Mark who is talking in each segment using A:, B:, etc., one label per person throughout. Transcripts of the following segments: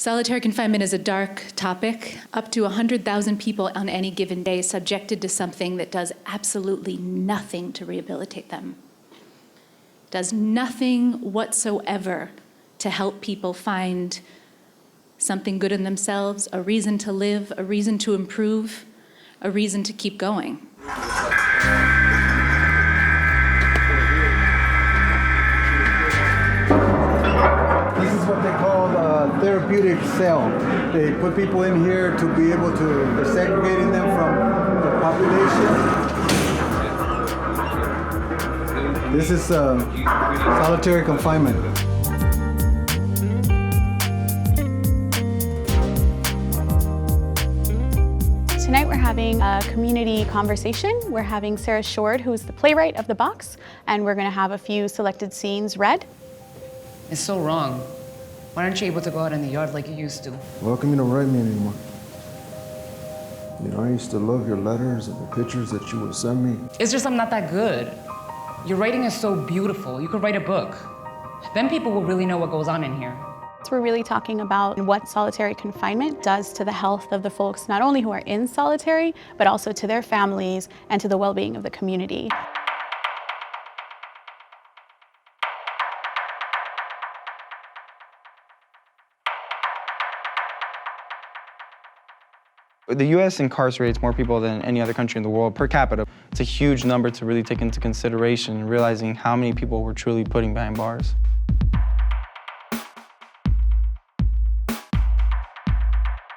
A: Solitary confinement is a dark topic. Up to 100,000 people on any given day subjected to something that does absolutely nothing to rehabilitate them. Does nothing whatsoever to help people find something good in themselves, a reason to live, a reason to improve, a reason to keep going.
B: This is what they call a therapeutic cell. They put people in here to be able to, they're segregating them from the population. This is solitary confinement.
C: Tonight we're having a community conversation. We're having Sarah Shourd, who's the playwright of the box, and we're going to have a few selected scenes read.
D: It's so wrong. Why aren't you able to go out in the yard like you used to?
E: Well, how come you don't write me anymore? You know, I used to love your letters and the pictures that you would send me.
D: It's just I'm not that good. Your writing is so beautiful. You could write a book. Then people will really know what goes on in here.
C: So we're really talking about what solitary confinement does to the health of the folks, not only who are in solitary, but also to their families and to the well-being of the community.
F: The U.S. incarcerates more people than any other country in the world per capita. It's a huge number to really take into consideration, realizing how many people we're truly putting behind bars.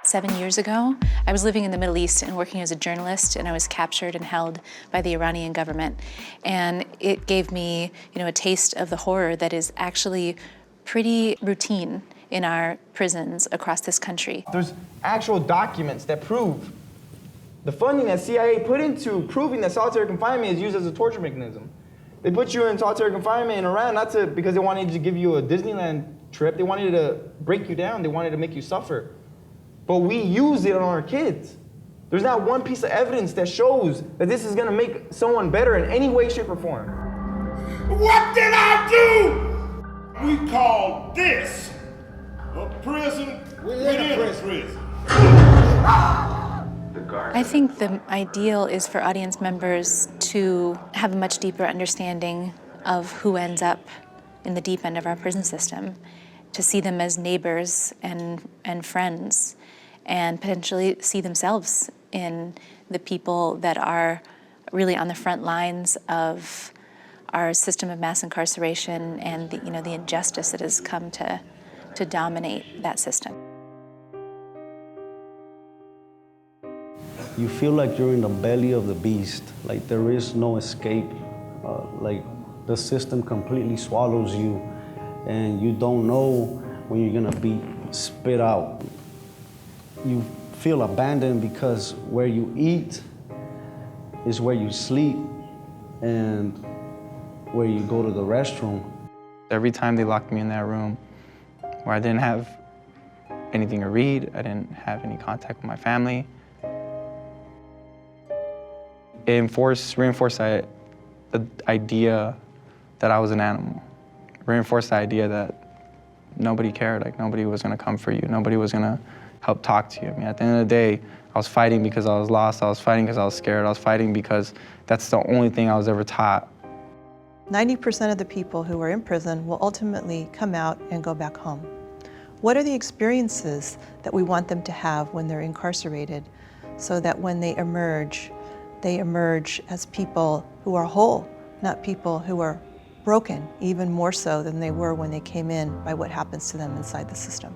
A: Seven years ago, I was living in the Middle East and working as a journalist, and I was captured and held by the Iranian government. And it gave me, a taste of the horror that is actually pretty routine in our prisons across this country.
G: There's actual documents that prove the funding that CIA put into proving that solitary confinement is used as a torture mechanism. They put you in solitary confinement in Iran because they wanted to give you a Disneyland trip. They wanted to break you down. They wanted to make you suffer. But we use it on our kids. There's not one piece of evidence that shows that this is gonna make someone better in any way, shape, or form.
H: What did I do? We call this a prison within a prison.
A: I think the ideal is for audience members to have a much deeper understanding of who ends up in the deep end of our prison system, to see them as neighbors and friends, and potentially see themselves in the people that are really on the front lines of our system of mass incarceration and the injustice that has come to dominate that system.
I: You feel like you're in the belly of the beast, like there is no escape, like the system completely swallows you and you don't know when you're gonna be spit out. You feel abandoned because where you eat is where you sleep and where you go to the restroom.
F: Every time they locked me in that room where I didn't have anything to read, I didn't have any contact with my family, it reinforced the idea that I was an animal. Reinforced the idea that nobody cared, like nobody was gonna come for you, nobody was gonna help talk to you. I mean, at the end of the day, I was fighting because I was lost, I was fighting because I was scared, I was fighting because that's the only thing I was ever taught.
J: 90% of the people who are in prison will ultimately come out and go back home. What are the experiences that we want them to have when they're incarcerated so that when they emerge as people who are whole, not people who are broken, even more so than they were when they came in by what happens to them inside the system.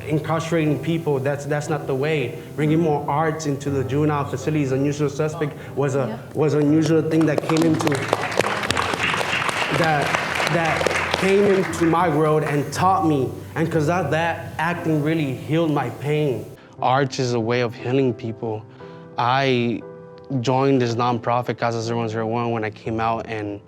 K: Incarcerating people, that's not the way. Bringing more arts into the juvenile facilities, Unusual Suspect was an unusual thing that came into that came into my world and taught me. And because of that, acting really healed my pain.
L: Art is a way of healing people. I joined this nonprofit, Casa 0101, when I came out, and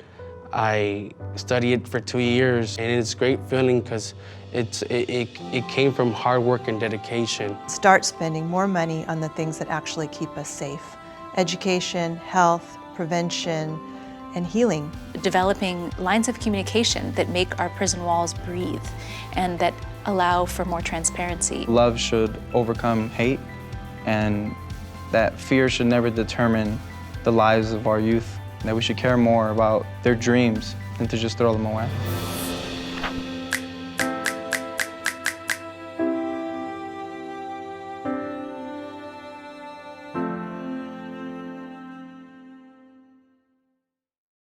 L: I studied it for 2 years, and it's a great feeling because it came from hard work and dedication.
J: Start spending more money on the things that actually keep us safe. Education, health, prevention, and healing.
A: Developing lines of communication that make our prison walls breathe and that allow for more transparency.
F: Love should overcome hate, and that fear should never determine the lives of our youth, that we should care more about their dreams than to just throw them away.